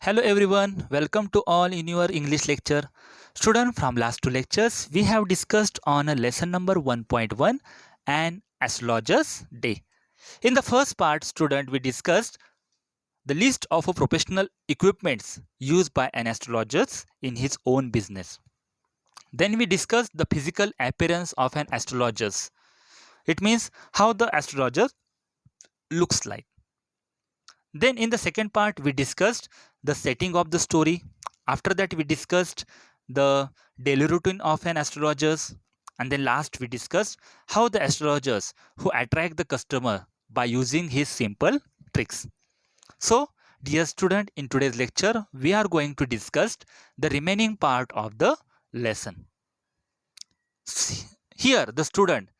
Hello everyone, welcome to all in your English lecture. Student, from last two lectures we have discussed on a lesson number 1.1 and astrologer's day. In the first part, student, we discussed the list of professional equipments used by an astrologer in his own business. Then we discussed the physical appearance of an astrologer. It means how the astrologer looks like. Then in the second part, we discussed the setting of the story. After that, we discussed the daily routine of an astrologer. And then last, we discussed how the astrologers who attract the customer by using his simple tricks. So, dear student, in today's lecture, we are going to discuss the remaining part of the lesson. Here, the student,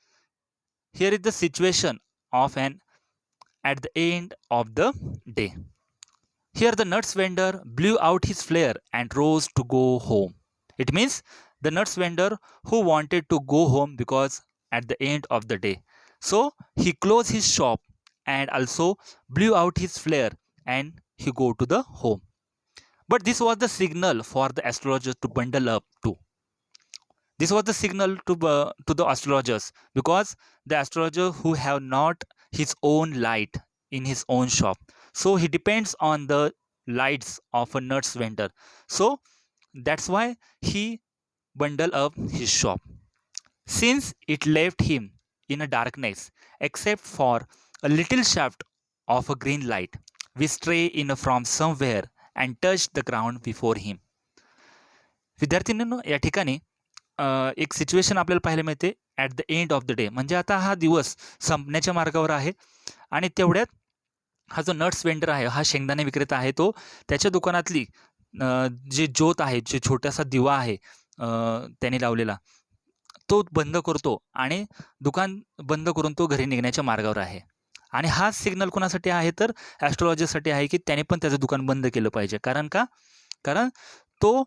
here is the situation of an at the end of the day. Here the nuts vendor blew out his flare and rose to go home. It means the nuts vendor who wanted to go home because at the end of the day. So he closed his shop and also blew out his flare and he go to the home. But this was the signal for the astrologers to bundle up too. This was the signal to the astrologers because the astrologer who have not his own light in his own shop, so he depends on the lights of a nuts vendor. So that's why he bundled up his shop. Since it left him in a darkness, except for a little shaft of a green light, which stray in from somewhere and touched the ground before him. विद्यार्थ्यांनो, या ठिकाणी एक situation आपल्याला पाहायला मिळते at the end of the day. म्हणजे आता हा दिवस संपण्याच्या मार्गावर आहे आणि तेवढ्यात हा जो नट्स वेंडर आहे, हा शेंगदाणे विक्रेता आहे, तो त्याच्या दुकानातली जी ज्योत आहे, जे छोटासा दिवा आहे त्याने लावलेला, तो बंद करतो आणि दुकान बंद करून तो घरी निघण्याच्या मार्गावर आहे. आणि हा सिग्नल कोणासाठी आहे तर ॲस्ट्रोलॉजरसाठी आहे की त्याने पण त्याचं दुकान बंद केलं पाहिजे. कारण तो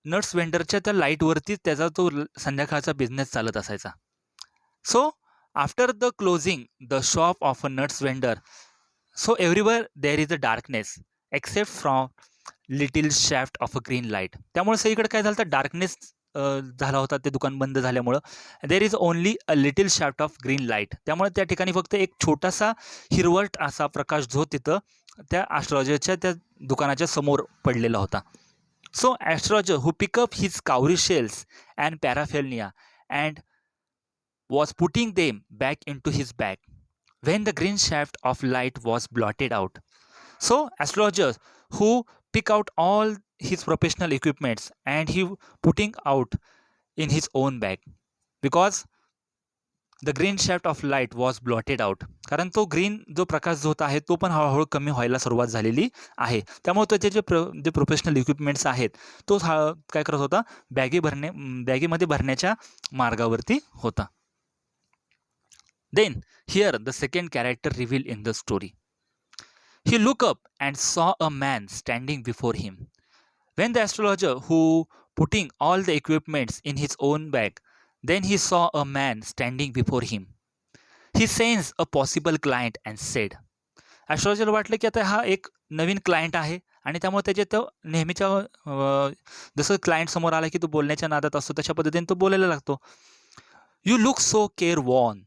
नट्स वेंडरच्या त्या लाईटवरतीच त्याचा तो संध्याकाळचा बिझनेस चालत असायचा. So after the closing the shop of a nuts vendor, so everywhere there is a darkness except from little shaft of a green light. त्यामुळे सगळीकडे काय झालं तर डार्कनेस झाला होता ते दुकान बंद झाल्यामुळं. There is only a little shaft of green light. त्यामुळे त्या ठिकाणी फक्त एक छोटासा हिरवट असा प्रकाश जो तिथं त्या ॲस्ट्रोलॉजरच्या त्या दुकानाच्या समोर पडलेला होता. So astrologer who picked up his cowrie shells and paraphernalia and was putting them back into his bag when the green shaft of light was blotted out. So astrologer who pick out all his professional equipments and he putting out in his own bag because the green shaft of light was blotted out. कारण तो green जो प्रकाश जो होता आहे तो पण हळूहळू कमी व्हायला सुरुवात झालेली आहे. त्यामुळे त्याचे जे प्रोफेशनल इक्विपमेंट्स आहेत तो काय करत होता, बॅगेमध्ये भरण्याच्या मार्गावरती होता. Then here the second character reveal in the story. He look up and saw a man standing before him. When the astrologer who putting all the equipments in his own bag, then he saw a man standing before him. He sensed a possible client and said, ॲस्ट्रोलॉजरला वाटलं की आता हा एक नवीन client आहे आणि त्यामुळे त्याच्या तो नेहमीच्या जसं क्लायंट समोर आला की तो बोलण्याच्या नादात असतो तशा पद्धतीने तो बोलायला लागतो. You look so careworn.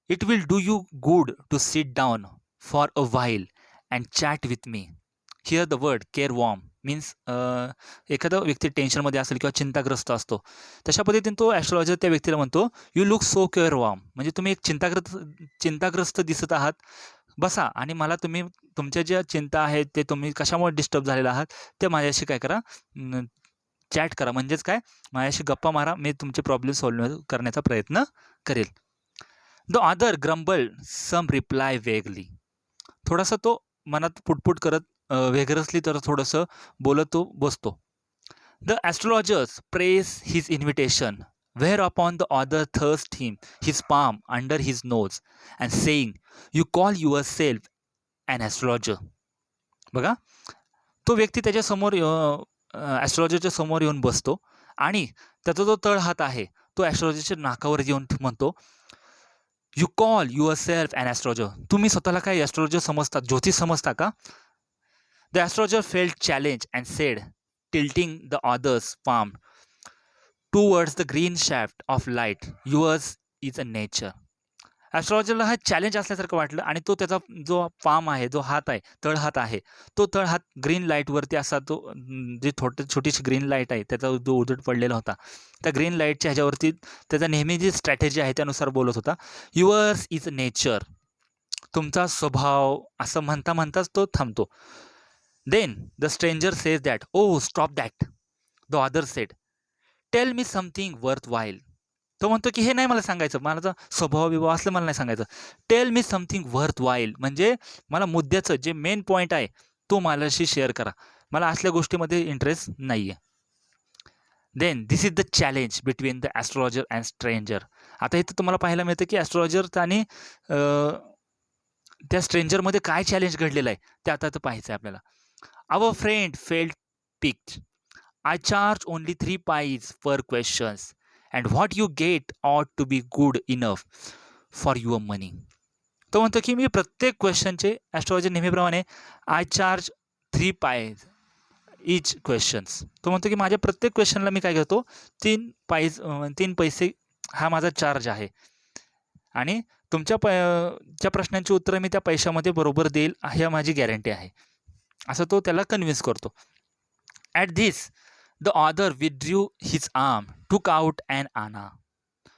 It will do you good to sit down for a while and chat with me. Hear the word careworn means एखादा व्यक्ती टेन्शनमध्ये असेल किंवा चिंताग्रस्त असतो, तशा पद्धतीने तो ॲस्ट्रोलॉजर त्या व्यक्तीला म्हणतो you look so careworn. म्हणजे तुम्ही एक चिंताग्रस्त दिसत आहात, बसा आणि मला तुम्ही तुमच्या ज्या चिंता आहेत ते तुम्ही कशामुळे डिस्टर्ब झालेला आहात ते माझ्याशी काय करा, चॅट करा. म्हणजेच काय, माझ्याशी गप्पा मारा, मी तुमचे प्रॉब्लेम सॉल्व्ह करण्याचा प्रयत्न करेल. द अदर ग्रम्बल्ड सम रिप्लाय वेगली. थोडासा तो मनात पुटपुट करत वेगरसली तर थोडंसं बोलत तो बसतो. The astrologers press his invitation whereupon the other thrust him his palm under his nose and saying you call yourself and astrologer. बघा, तो व्यक्ती त्याच्यासमोर ॲस्ट्रोलॉजरच्या समोर येऊन बसतो आणि त्याचा जो तळहात आहे तो ॲस्ट्रोलॉजरच्या नाकावर येऊन म्हणतो you call yourself and astrologer. तुम्ही स्वतःला काय ॲस्ट्रोलॉजर समजता, ज्योतिष समजता का? The astrologer felt challenged and said, tilting the other's palm towards the green shaft of light, yours is a nature. ॲस्ट्रॉलॉजरला हा चॅलेंज असल्यासारखं वाटलं आणि तो त्याचा जो पाम आहे, जो हात आहे, तळहात आहे, तो तळहात ग्रीन लाईटवरती असा तो जी छोटीशी ग्रीन लाईट आहे, त्याचा जो उजेड पडलेला होता, त्या ग्रीन लाईटच्या ह्याच्यावरती त्याचा नेहमी जी स्ट्रॅटेजी आहे त्यानुसार बोलत होता. युअर्स इज नेचर, तुमचा स्वभाव, असं म्हणता म्हणताच तो थांबतो. Then the stranger says that, oh stop that. The other said, tell me something worthwhile. तो म्हणतो की हे नाही मला सांगायचं, मला स्वभाव विभाव असलं मला नाही सांगायचं. Tail me something worth while, म्हणजे मला मुद्द्याचं जे मेन पॉईंट आहे तो माझ्याशी शेअर करा, मला असल्या गोष्टीमध्ये इंटरेस्ट नाही आहे. Then this is the challenge between the astrologer and stranger. आता इथं तुम्हाला पाहायला मिळतं की ॲस्ट्रॉलॉजर आणि त्या स्ट्रेंजरमध्ये काय चॅलेंज घडलेलं आहे ते आता तर पाहायचं आहे आपल्याला. Our friend felt picked. I charge only 3 pies per questions, and what you get ought to be good enough for your money. तो म्हणतो की मी प्रत्येक क्वेश्चनचे ॲस्ट्रॉलॉजर नेहमीप्रमाणे I charge 3 Pius each questions. तो म्हणतो की माझ्या प्रत्येक क्वेश्चनला मी काय घेतो, 3 पैसे हा माझा चार्ज आहे आणि तुमच्या ज्या प्रश्नांची उत्तरं मी त्या पैशामध्ये बरोबर देईल ही माझी गॅरंटी आहे, असं तो त्याला कन्व्हिन्स करतो. At this the other withdrew his arm, टूक आउट अँड आणा.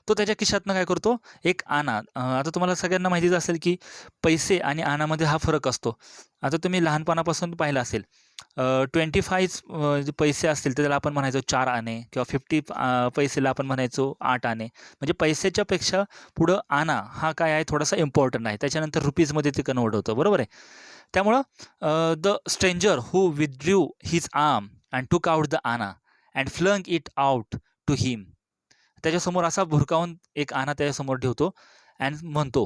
तो त्याच्या खिशातनं काय करतो, एक आणा. आता तुम्हाला सगळ्यांना माहितीच असेल की पैसे आणि आणामध्ये हा फरक असतो. आता तुम्ही लहानपणापासून पाहिलं असेल, 25 जे पैसे असतील तर त्याला आपण म्हणायचो 4 आणे, किंवा 50 पैसेला आपण म्हणायचो 8 आणे. म्हणजे पैशाच्या पेक्षा पुढं आणा हा काय आहे, थोडासा इम्पॉर्टंट आहे. त्याच्यानंतर रुपीजमध्ये ते कन्वर्ट होतं, बरोबर आहे. त्यामुळं the stranger who withdrew his arm and टूक आउट द आणा and flung it out to हिम. त्याच्यासमोर असा भुरकावून एक आणा त्याच्यासमोर ठेवतो अँड म्हणतो,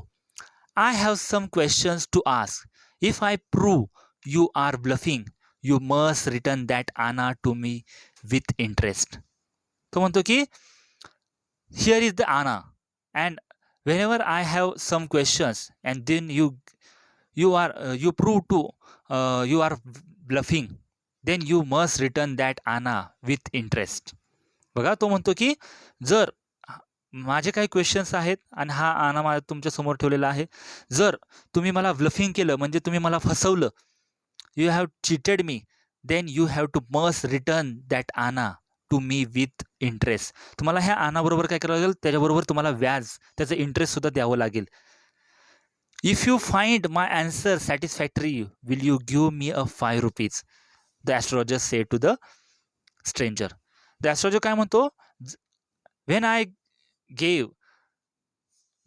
I have some questions to ask. If I prove you R bluffing, you must return that anna to me with interest. तो म्हणतो की हिअर इज द आणा and whenever I have some questions and then you prove to you are bluffing, then you must return that आणा with interest. बघा, तो म्हणतो की जर माझे काही क्वेश्चन्स आहेत आणि हा आणा तुमच्या समोर ठेवलेला आहे, जर तुम्ही मला ब्लफिंग केलं म्हणजे तुम्ही मला फसवलं, you have cheated me, then you have to must return that anna to me with interest. तुम्हाला ह्या आणाबरोबर काय करावं लागेल, त्याच्याबरोबर तुम्हाला व्याज, त्याचं इंटरेस्टसुद्धा द्यावं लागेल. If you find my answer satisfactory will you give me a 5 rupees, the astrologer said to the stranger. The astrologer काय म्हणतो, when I gave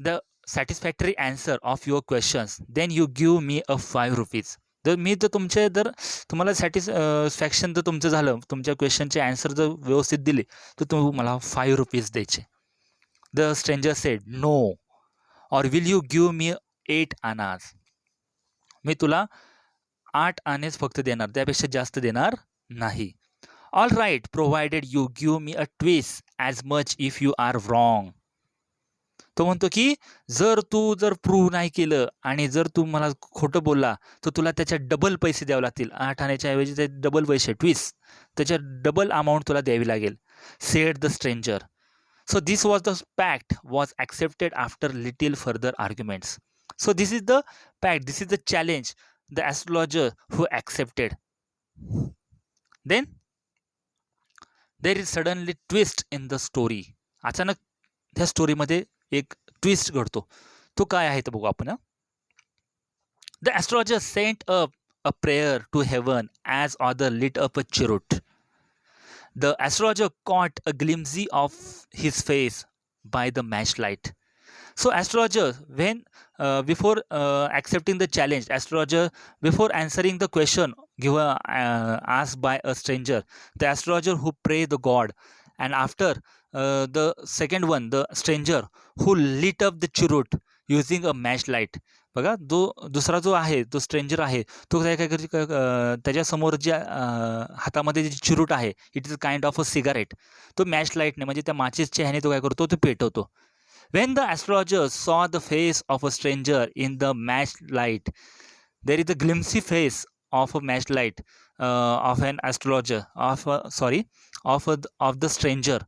the satisfactory answer of your questions then you give me a 5 rupees. जर तुम्हाला satisfaction जर तुमचं झालं, तुमच्या क्वेश्चनचे answer जर व्यवस्थित दिले तर तुम्ही मला 5 रुपीज द्यायचे. The stranger said, no, or will you give me 8 annas. मी तुला 8 आनेच फक्त देणार, त्यापेक्षा जास्त देणार नाही. All right, provided you give me a twist as much if you are wrong. तो म्हणतो की जर प्रूव्ह नाही केलं आणि जर तू मला खोटं बोलला तर तुला त्याच्या डबल पैसे द्यावे लागतील. 8 आण्याच्या ऐवजी ते डबल पैसे, ट्विस्ट, त्याच्या डबल अमाऊंट तुला द्यावी लागेल. Said the stranger. So this was the pact was accepted after little further arguments. So this is the pact, this is the challenge the astrologer who accepted. Then there is suddenly twist in the story. अचानक त्या स्टोरीमध्ये एक twist घडतो. तो काय आहे ते बघू आपण. The astrologer sent up a prayer to heaven as other lit up a cheroot. The astrologer caught a glimpse of his face by the matchlight. So astrologer, when before accepting the challenge, astrologer before answering the question given asked by a stranger, the astrologer who pray the god, and after the second one, the stranger who lit up the cheroot using a matchlight. बघा, दुसरा जो आहे, तो stranger आहे, तो काय करतो, त्याच्यासमोर जे हातामध्ये जे चिरूट आहे, it is kind of a cigarette, तो मॅच लाईटने म्हणजे त्या माचीसच्या ह्याने तो काय करतो, तो पेटवतो. When the astrologer saw the face of a stranger in the match light, there is a glimpsy face of a matchlight of an astrologer of the stranger.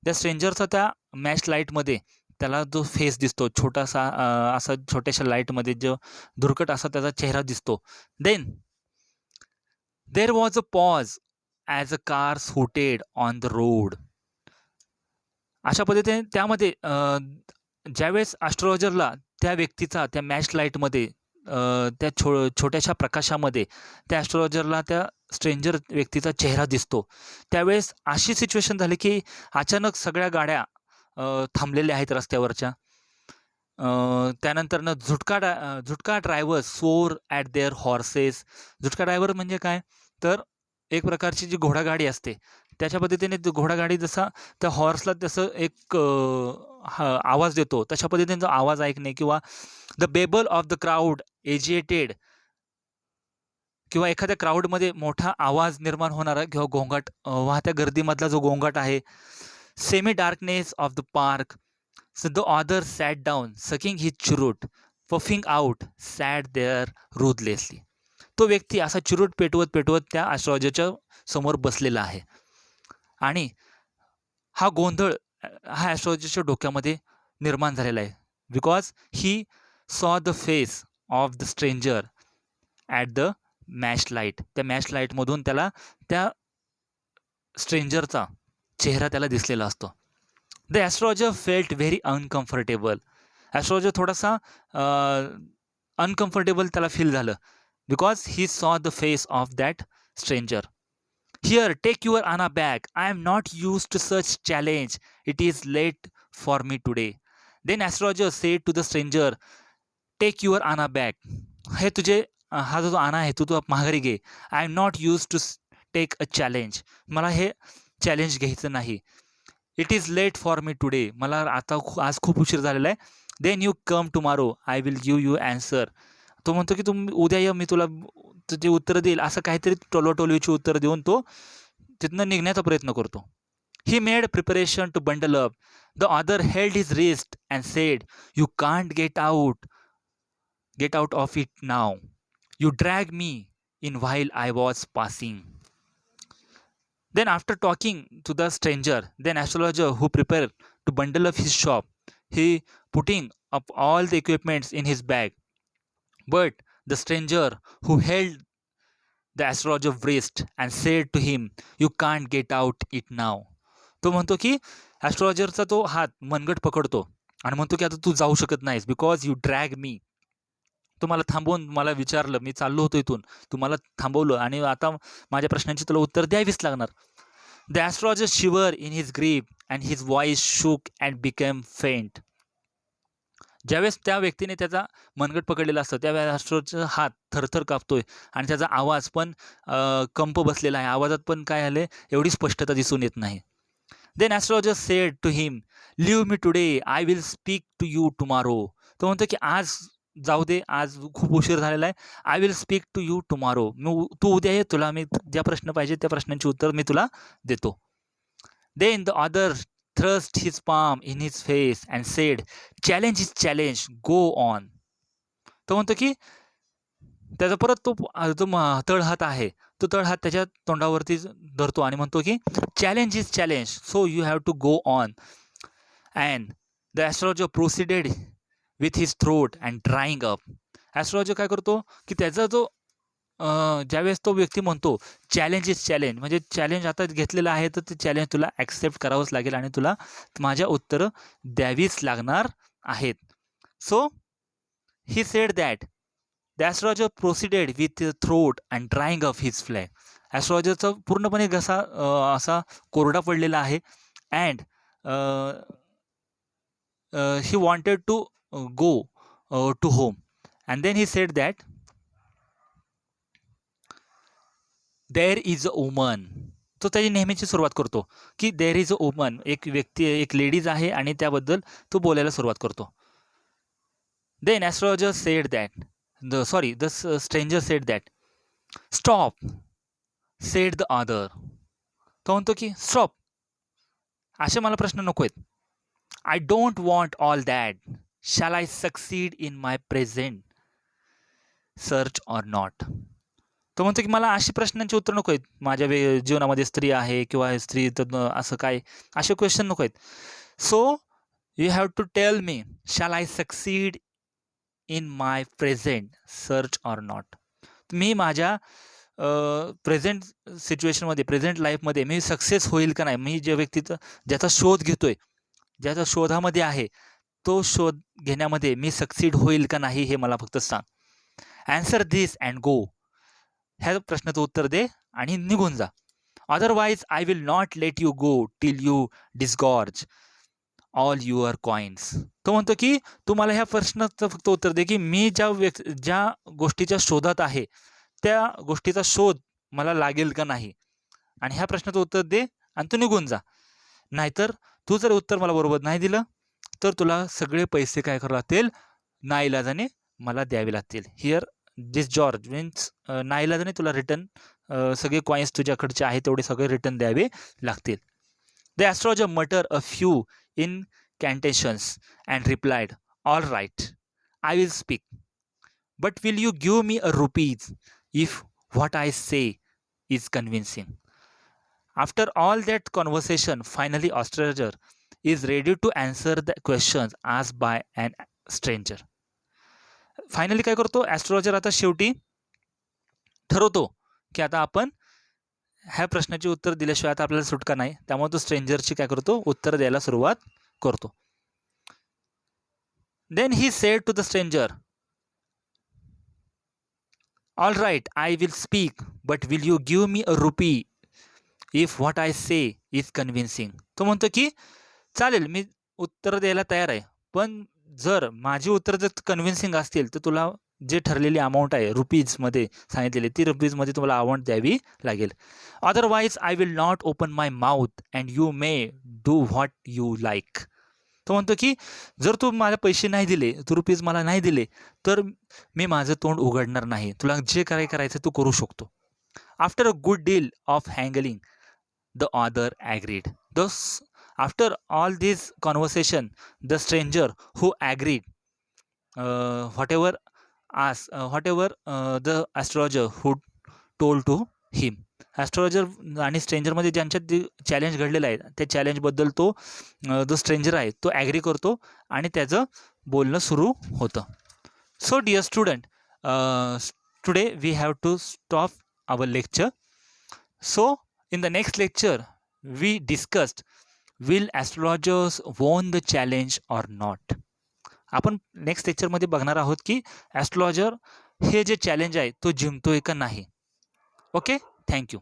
त्या स्ट्रेंजरचा त्या मॅच लाईटमध्ये त्याला जो फेस दिसतो छोटासा असा छोट्याशा लाईटमध्ये जो धुरकट असा त्याचा चेहरा दिसतो. Then there was a pause as a car hooted on the road. अशा पद्धतीने त्यामध्ये ज्यावेळेस ॲस्ट्रोलॉजरला त्या व्यक्तीचा त्या मॅच लाईटमध्ये त्या छोट्याशा प्रकाशामध्ये त्या ॲस्ट्रोलॉजरला त्या स्ट्रेंजर व्यक्तीचा चेहरा दिसतो. त्यावेळेस अशी सिच्युएशन झाली की अचानक सगळ्या गाड्या थांबलेल्या आहेत रस्त्यावरच्या. त्यानंतरनं झुटका ड्रायव्हर सोर ॲट देअर हॉर्सेस. झुटका ड्रायव्हर म्हणजे काय, तर एक प्रकारची जी घोडागाडी असते त्याच्या पद्धतीने घोडागाडी जसा त्या हॉर्सला तसं एक आवाज देतो तशा पद्धतीने जो आवाज ऐकणे किंवा the babble of the crowd agitated किंवा एखाद्या क्राऊडमध्ये मोठा आवाज निर्माण होणारा किंवा गोंगाट वाहत्या गर्दीमधला जो गोंगाट आहे. Semi darkness of the park. So the other sat down, sucking his churut, puffing out, sat there ruthlessly. तो व्यक्ती असा चिरूट पेटवत त्या ॲस्ट्रोलॉजरच्या समोर बसलेला आहे आणि हा गोंधळ हा ॲस्ट्रोलॉजरच्या डोक्यामध्ये निर्माण झालेला आहे. Because he saw the face of the stranger at the match light. त्या मॅच लाईटमधून त्याला त्या स्ट्रेंजरचा चेहरा त्याला दिसलेला असतो. The astrologer felt very uncomfortable. Astrologer थोडासा अनकम्फर्टेबल त्याला फील झालं because he saw the face of that stranger. Here take your anna bag. I am not use to such challenge. It is late for me today. Then astrologer said to the stranger take your anna bag. हे तुझे हा जो आना आहे तू माघारी घे. I am not use to take a challenge. मला हे चॅलेंज घ्यायचं नाही. It is late for me today. मला आता आज खूप उशीर झालेला आहे. Then you come tomorrow. I will give you answer. तो म्हणतो की तुम्ही उद्या ये, मी तुला तुझे उत्तर देईल. असं काहीतरी टोलवाटोलवीची उत्तर देऊन तो तिथनं निघण्याचा प्रयत्न करतो. He made preparation to bundle up. The other held his wrist and said you can't get out of it now. You drag me in while I was passing. Then after talking to the stranger, then astrologer who prepared to bundle up his shop, he putting up all the equipments in his bag. But the stranger who held the astrologer wrist and said to him, "You can't get out it now." तो म्हणतो की ॲस्ट्रोलॉजरचा तो हात मनगट पकडतो आणि म्हणतो की आता तू जाऊ शकत नाहीस बिकॉज यू ड्रॅग मी. तुम्हाला थांबवून मला विचारलं, मी चाललो होतो इथून, तुम्हाला थांबवलं आणि आता माझ्या प्रश्नांची तुला उत्तर द्यावीच लागणार. The astrologer shiver in his grip and his voice shook and became faint. ज्यावेळेस त्या व्यक्तीने त्याचा मनगट पकडलेला असतो त्यावेळेस ॲस्ट्रोलॉजरचा हात थरथर कापतोय आणि त्याचा आवाज पण कंप बसलेला आहे. आवाजात पण काय आले एवढी स्पष्टता दिसून येत नाही. Then astrologer said to him leave me today. I will speak to you tomorrow. तो म्हणतो की आज जाऊ दे, आज खूप उशीर झालेला आहे. I will speak to you tomorrow. तू उद्या ये, तुला मी ज्या प्रश्न पाहिजे त्या प्रश्नांची उत्तर मी तुला देतो. Then the other thrust his palm in his face and said, challenge is challenge, go on. तो म्हणतो की त्याचा परत तो जो तळहात आहे तो तळहात त्याच्या तोंडावरती धरतो आणि म्हणतो की challenge is challenge, so you have to go on. And the astrologer proceeded with his throat and drying up. Astrologer काय करतो की त्याचा जो ज्यावेळेस तो व्यक्ती म्हणतो चॅलेंज इज चॅलेंज, म्हणजे चॅलेंज आता घेतलेलं आहे तर ते चॅलेंज तुला ॲक्सेप्ट करावंच लागेल आणि तुला माझ्या उत्तरं द्यावीच लागणार आहेत. So he said that the astrologer proceeded with throat and drying up his flag. ॲस्ट्रोलॉजरचा पूर्णपणे घसा असा कोरडा पडलेला आहे. And he wanted to go to home. And then he said that there is a woman. तो त्याची नेहमीची सुरुवात करतो की देअर इज अ वुमन. एक व्यक्ती, एक लेडीज आहे आणि त्याबद्दल तो बोलायला सुरुवात करतो. Then astrologer said that the stranger said that stop said the other. तो म्हणतो की स्टॉप, असे मला प्रश्न नको आहेत. I don't want all that. Shall I succeed in my present search or not. तो म्हणतो की मला अशी प्रश्नांची उत्तर नको आहेत. माझ्या जीवनामध्ये स्त्री आहे किंवा स्त्री तर असं काय असे क्वेश्चन नको आहेत. So you have to tell me, shall I succeed in my present search or not? मी माझ्या प्रेझेंट सिच्युएशनमध्ये, प्रेझेंट लाईफमध्ये मी सक्सेस होईल का नाही? मी ज्या व्यक्तीचा ज्याचा शोध घेतोय, ज्याच्या शोधामध्ये आहे, तो शोध घेण्यामध्ये मी सक्सीड होईल का नाही हे मला फक्त सांग. Answer this and go. ह्या प्रश्नाचं उत्तर दे आणि निघून जा. Otherwise I will not let you go till you disgorge all your coins. तो म्हणतो की तू मला ह्या प्रश्नाचं फक्त उत्तर दे की मी ज्या गोष्टीच्या शोधात आहे त्या गोष्टीचा शोध मला लागेल का नाही, आणि ह्या प्रश्नाचं उत्तर दे आणि तू निघून जा. नाहीतर तू जर उत्तर मला बरोबर नाही दिलं तर तुला सगळे पैसे काय करावे लागतील, नाईलाजाने मला द्यावे लागतील. हिअर दिस जॉर्ज मीन्स नाईलाजाने तुला रिटर्न सगळे कॉइन्स तुझ्याकडचे आहे तेवढे सगळे रिटर्न द्यावे लागतील. The astrologer mutter a few incantations and replied, all right, I will speak, but will you give me a rupees if what I say is convincing? After all that conversation, finally astrologer is ready to answer the questions asked by an stranger. Finally काय करतो astrologer, आता शेवटी ठरवतो की आता आपण ह्या प्रश्नाचे उत्तर दिल्याशिवाय आता आपल्याला सुटका नाही. त्यामुळे तो स्ट्रेंजरची काय करतो, उत्तर द्यायला सुरुवात करतो. Then he said to the stranger, all right, I will speak, but will you give me a rupee if what I say is convincing? तो म्हणतो की चालेल, मी उत्तर द्यायला तयार आहे, पण जर माझी उत्तर जर कन्व्हिन्सिंग असतील तर तुला जे ठरलेली अमाऊंट आहे रुपीजमध्ये सांगितलेली ती रुपीजमध्ये तुम्हाला अमाऊंट द्यावी लागेल. Otherwise I will not open my mouth and you may do what you like. तो म्हणतो की जर तू मला पैसे नाही दिले, तू रुपीज मला नाही दिले तर मी माझं तोंड उघडणार नाही, तुला जे काय करायचं तू करू शकतो. After a good deal of haggling the other agreed. Thus after all this conversation the stranger who agreed whatever the astrologer who told to him. Astrologer आणि स्ट्रेंजरमध्ये ज्यांच्यात चॅलेंज घडलेलं आहे त्या चॅलेंजबद्दल तो जो स्ट्रेंजर आहे तो ॲग्री करतो आणि त्याचं बोलणं सुरू होतं. So dear student, today we have to stop our lecture. So in the next lecture we discussed will astrologers won the challenge or not. आपण नेक्स्ट लेक्चरमध्ये बघणार आहोत की ॲस्ट्रॉलॉजर हे जे चॅलेंज आहे तो जिंकतोय का नाही. Okay, thank you.